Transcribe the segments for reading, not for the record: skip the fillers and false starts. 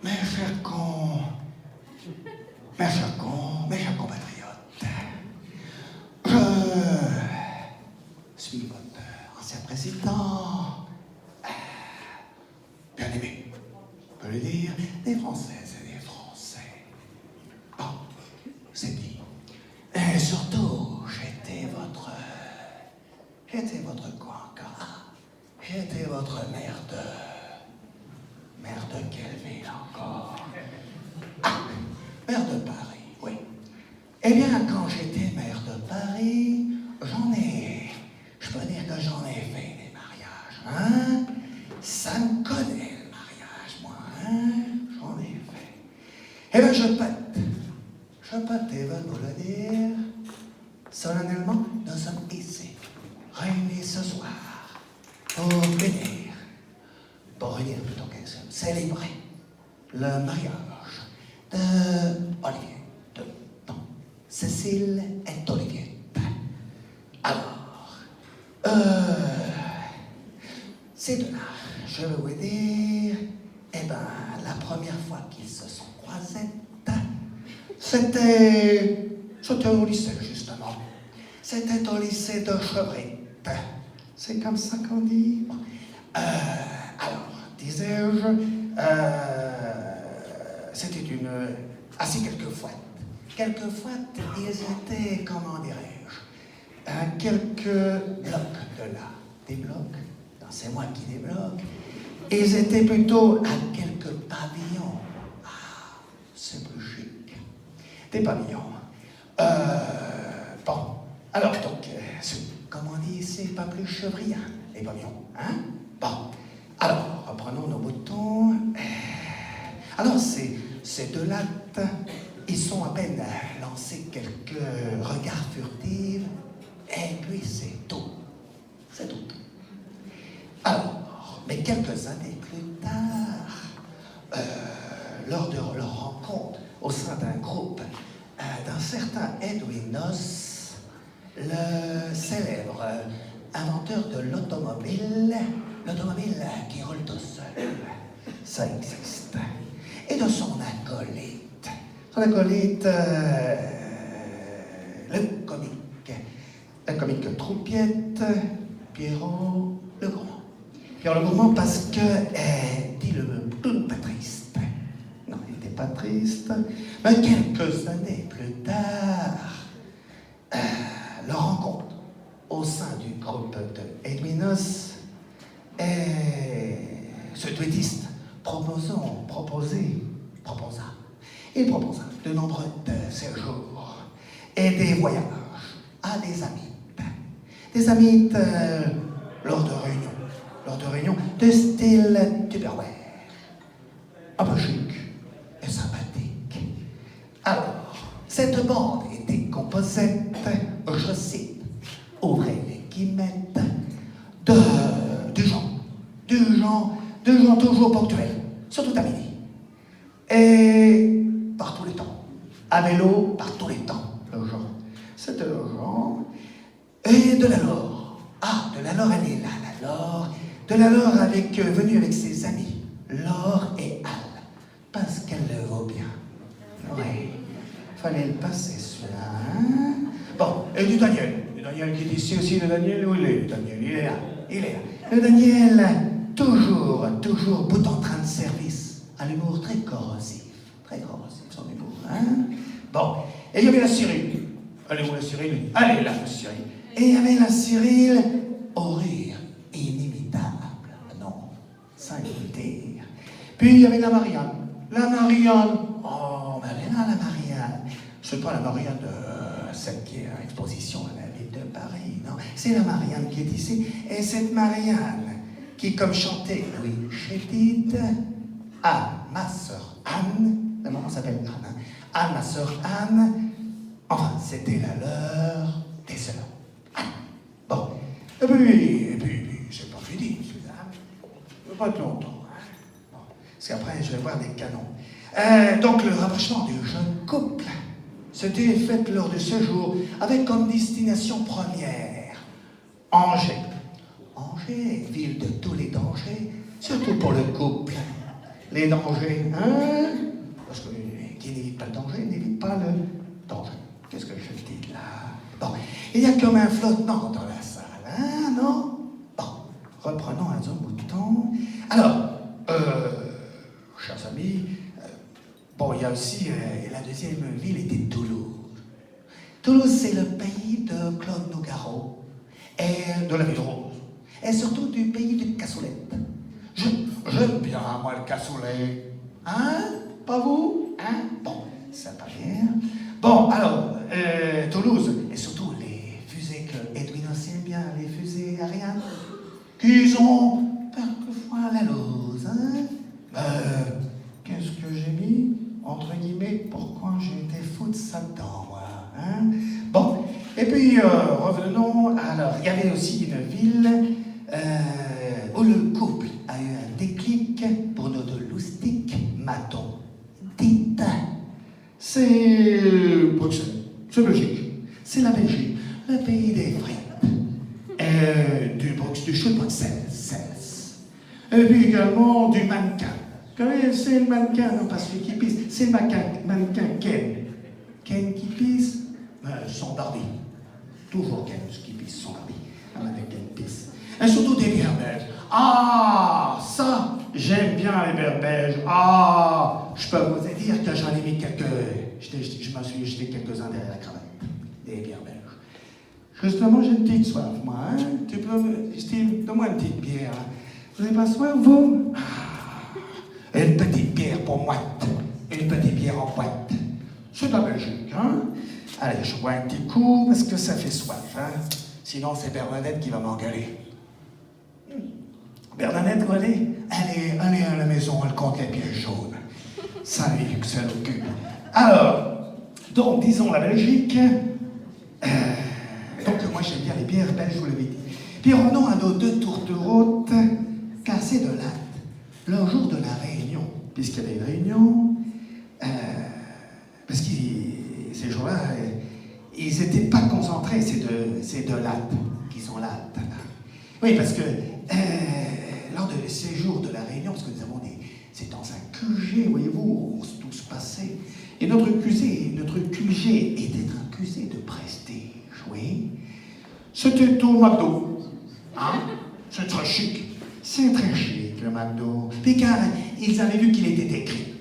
mes chers compatriotes, je suis votre ancien président, bien aimé, on peut le dire, des Françaises et des Français. Bon, c'est dit. Et surtout, j'étais votre quoi encore? J'étais votre maire de quelle ville encore? Ah, maire de Paris, oui. Eh bien, quand j'étais maire de Paris, je peux dire que j'en ai fait des mariages, hein? Ça me connaît, le mariage, moi, hein? J'en ai fait. Eh bien, je peux et veulent vous le dire, solennellement, nous sommes ici, réunis ce soir, pour réunir plutôt que célébrer le mariage de Olivier, Cécile et Olivier. Alors, ces deux-là, je vais vous dire, eh ben, la première fois qu'ils se sont croisés, c'était au lycée, justement. C'était au lycée de Chevrette. C'est comme ça qu'on dit. Bon. Alors, disais-je, c'était une... Assez quelquefois, ils étaient, comment dirais-je, à quelques blocs de là. Des blocs, non, c'est moi qui débloque. Ils étaient plutôt à quelques pavillons. Ah, c'est plus chic. Des pavillons. Bon, alors donc, comme on dit, c'est pas plus chevrien, les pavillons, hein? Bon, alors, reprenons nos moutons. Alors, ces deux lattes, ils sont à peine lancés quelques regards furtifs, et puis c'est tout. C'est tout. Alors, mais quelques années plus tard, lors de leur rencontre au sein d'un groupe d'un certain Edwin Noss, le célèbre inventeur de l'automobile qui roule tout seul, ça existe, et de son acolyte, le comique Troupiette, Pierrot le Gourmand, parce que, dit le clown pas triste. Non, il n'était pas triste, mais quelques années plus tard, leur rencontre au sein du groupe de Edwinos, ce duettiste il proposa de nombreux séjours et des voyages à des amis lors de réunions de style Tupperware, un peu chic et sympathique. Alors, cette bande était composée, je cite, ouvrez les guillemets, de gens toujours ponctuels, surtout à midi, et par tous les temps, à vélo par tous les temps, le genre. C'était le genre, et de la Laure. Ah, de la Laure, elle est là, la Laure. De la Laure venue avec ses amis, Laure et Al, parce qu'elle le vaut bien. Oui, fallait le passer celui-là, hein? Bon, et du Daniel qui est ici aussi, le Daniel, où il est, le Daniel? Il est là. Le Daniel, toujours bout en train de service, à l'humour très corrosif, son humour, hein? Bon, et il y avait la Cyril. Elle est où la Cyril? Elle est là, la Cyril. Et il y avait la Cyril au rire inimitable. Non, sans le dire. Puis il y avait la Marianne. Oh, mais elle est là, la Marianne. C'est pas la Marianne de celle qui est en exposition à la ville de Paris, non. C'est la Marianne qui est ici. Et cette Marianne qui, comme chantait Louis Chédid, ma sœur Anne, la maman s'appelle Anne, hein? Ma sœur Anne, enfin, c'était la leur des sœurs. Bon, et puis, c'est pas fini, celui-là. Pas de longtemps, hein? Bon, parce qu'après, je vais voir des canons. Donc, le rapprochement du jeune couple s'était fait lors de ce jour avec comme destination première Angers. Angers, ville de tous les dangers, surtout pour le couple. les dangers, hein? Parce que qui n'évite pas le danger, n'évite pas le danger. Qu'est-ce que je dis là? Bon, il y a comme un flottement dans la salle, hein, non? Bon, reprenons un bout de temps. Alors, chers amis, bon, il y a aussi, la deuxième ville était Toulouse. Toulouse, c'est le pays de Claude Nougaro et de la Ville Rose, et surtout du pays du cassoulette. J'aime bien, moi, le cassoulet. Hein? Pas vous? Hein? Bon, ça va bien. Bon, alors, Toulouse, et surtout les fusées que Edwin aussi aime bien, les fusées Ariane, qu'ils ont quelquefois la lose, hein? Qu'est-ce que j'ai mis? Entre guillemets, pourquoi j'ai été foutre ça dedans, moi, hein? Bon, et puis, revenons, alors, il y avait aussi une ville où le couple a eu un déclic pour nos deux loustiques, m'a-t-on dit. C'est Bruxelles, c'est Belgique, c'est la Belgique, le pays des frites, du chou de Bruxelles, et puis également du mannequin. C'est le mannequin, non pas celui qui pisse, c'est le mannequin Ken. Ken qui pisse, son Barbie. Toujours Ken qui pisse, son Barbie. Un mannequin pisse. Et surtout des bières belges. Ah, ça, j'aime bien les bières belges. Ah, je peux vous dire que j'en ai mis quelques. Je m'en suis jeté quelques-uns derrière la cravate. Des bières belges. Justement, j'ai une petite soif, moi. Hein? Tu peux, Steve, donne-moi une petite bière. Hein? Vous n'avez pas soif, vous? Une petite bière pour moi. Une petite bière en boîte. C'est de la Belgique, hein? Allez, je bois un petit coup parce que ça fait soif, hein? Sinon, c'est Bernadette qui va m'engueuler. Bernadette, où elle est? Elle est à la maison, elle compte les pièges jaunes. Ça lui, que ça l'occupe. Alors, donc, disons la Belgique. Donc, moi, j'aime bien les bières belges, je vous l'avais dit. Puis, revenons à nos deux tourtereautes cassées de latte. Le jour de la réunion, puisqu'il y avait une réunion, parce que ces jours-là, ils n'étaient pas concentrés, ces deux lattes qui sont lattes. Oui, parce que lors de ces jours de la réunion, parce que nous avons c'est dans un QG, voyez-vous, où tout se passait, et notre QG était un QG de prestige, oui. C'était au McDo, hein? C'est très chic. C'est très chic, le McDo. Puis car ils avaient vu qu'il était écrit.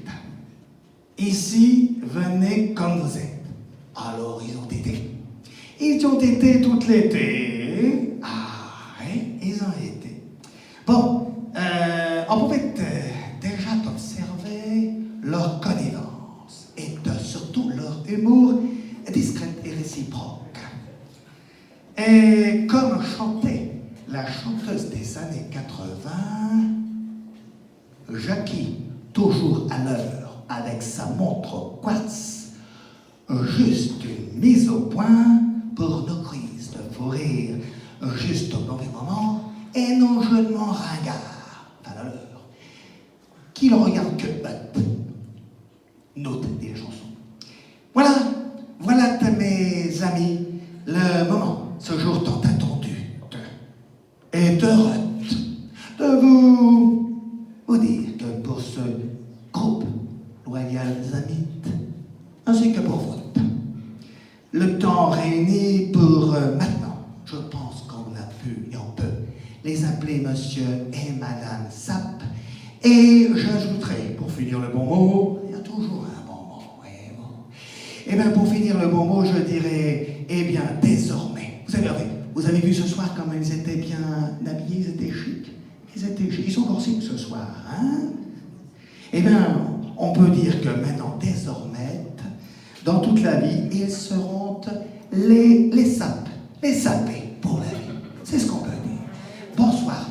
Ici, venez comme vous êtes. Alors, ils ont été. Ils ont été toute l'été. Ah, oui, ils ont été. Bon, on pouvait déjà observer leur connivence et surtout leur humour discret et réciproque. Et comme chantait la chanteuse des années 80, Jackie, toujours à l'heure, avec sa montre quartz, juste une mise au point pour nos crises de fou rire, juste au mauvais moment, et nos jeux de mots ringards, à l'heure, qui ne regardent que note des chansons. Voilà, mes amis, le moment, ce jour tant attendu, et heureux de vous dire que pour ce groupe loyal amis, ainsi que pour vous, le temps réuni pour maintenant, je pense qu'on a pu et on peut les appeler Monsieur et Madame Sapp, et j'ajouterai, pour finir le bon mot, il y a toujours un bon mot, oui, bon. Et bien pour finir le bon mot, je dirais, eh bien désormais, vous avez vu ce soir comment ils étaient bien habillés, ils étaient chics. Ils sont encore chics ce soir, hein? Eh bien, on peut dire que maintenant, désormais, dans toute la vie, ils seront les sapés pour la vie. C'est ce qu'on peut dire. Bonsoir.